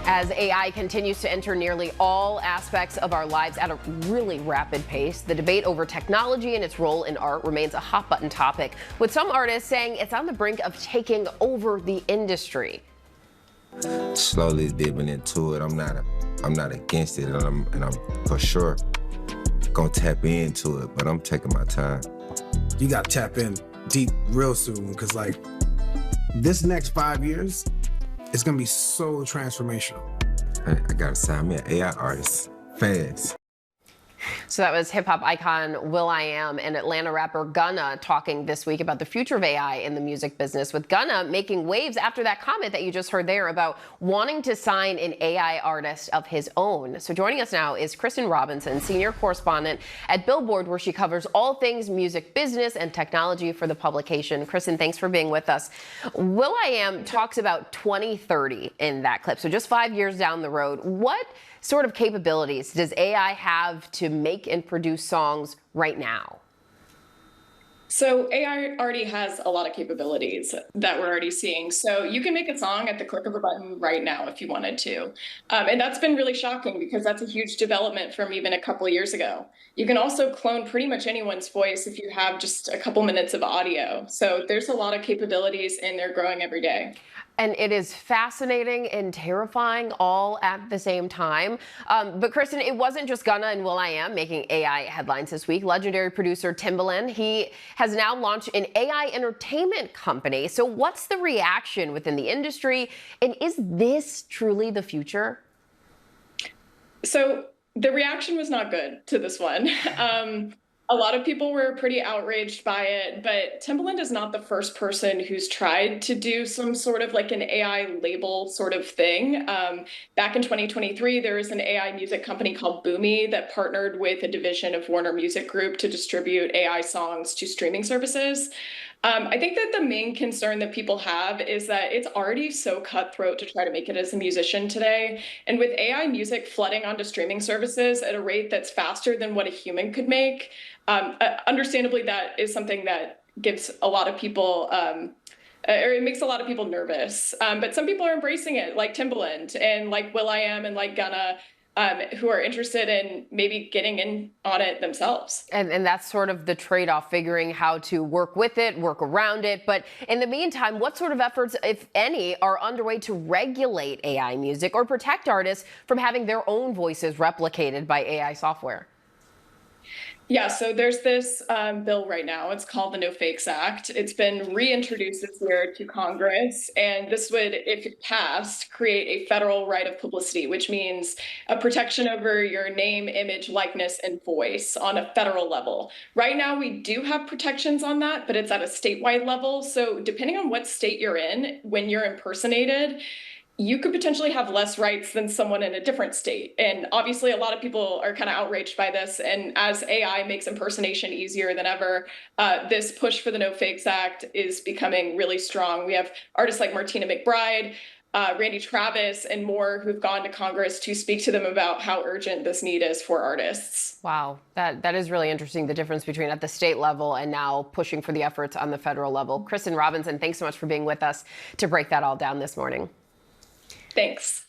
As AI continues to enter nearly all aspects of our lives at a really rapid pace, the debate over technology and its role in art remains a hot-button topic, with some artists saying it's on the brink of taking over the industry. Slowly dipping into it. I'm not against it, and I'm for sure gonna tap into it, but I'm taking my time. You gotta tap in deep real soon, because like this next 5 years, it's gonna be so transformational. I gotta sign me an AI artist fast. So that was hip-hop icon will.i.am and Atlanta rapper Gunna talking this week about the future of AI in the music business, with Gunna making waves after that comment that you just heard there about wanting to sign an AI artist of his own. So joining us now is Kristin Robinson, senior correspondent at Billboard, where she covers all things music business and technology for the publication. Kristin, thanks for being with us. will.i.am talks about 2030 in that clip, so just 5 years down the road. What sort of capabilities does AI have to make and produce songs right now? So AI already has a lot of capabilities that we're already seeing. So you can make a song at the click of a button right now if you wanted to. And that's been really shocking because that's a huge development from even a couple of years ago. You can also clone pretty much anyone's voice if you have just a couple minutes of audio. So there's a lot of capabilities and they're growing every day. And it is fascinating and terrifying all at the same time. But Kristin, it wasn't just Gunna and will.i.am making AI headlines this week. Legendary producer Timbaland, he has now launched an AI entertainment company. So what's the reaction within the industry? And is this truly the future? So the reaction was not good to this one. A lot of people were pretty outraged by it, but Timbaland is not the first person who's tried to do some sort of like an AI label sort of thing. Back in 2023, there was an AI music company called Boomy that partnered with a division of Warner Music Group to distribute AI songs to streaming services. I think that the main concern that people have is that it's already so cutthroat to try to make it as a musician today. And with AI music flooding onto streaming services at a rate that's faster than what a human could make, understandably, that is something that gives a lot of people, or it makes a lot of people nervous. But some people are embracing it, like Timbaland and like will.i.am and like Gunna, who are interested in maybe getting in on it themselves. And that's sort of the trade-off, figuring how to work with it, work around it. But in the meantime, what sort of efforts, if any, are underway to regulate AI music or protect artists from having their own voices replicated by AI software? Yeah, so there's this bill right now. It's called the No Fakes Act. It's been reintroduced this year to Congress, and this would, if it passed, create a federal right of publicity, which means a protection over your name, image, likeness, and voice on a federal level. Right now, we do have protections on that, but it's at a statewide level. So depending on what state you're in, when you're impersonated, you could potentially have less rights than someone in a different state. And obviously, a lot of people are kind of outraged by this. And as AI makes impersonation easier than ever, this push for the No Fakes Act is becoming really strong. We have artists like Martina McBride, Randy Travis, and more who've gone to Congress to speak to them about how urgent this need is for artists. Wow, that is really interesting, the difference between at the state level and now pushing for the efforts on the federal level. Kristin Robinson, thanks so much for being with us to break that all down this morning. Thanks.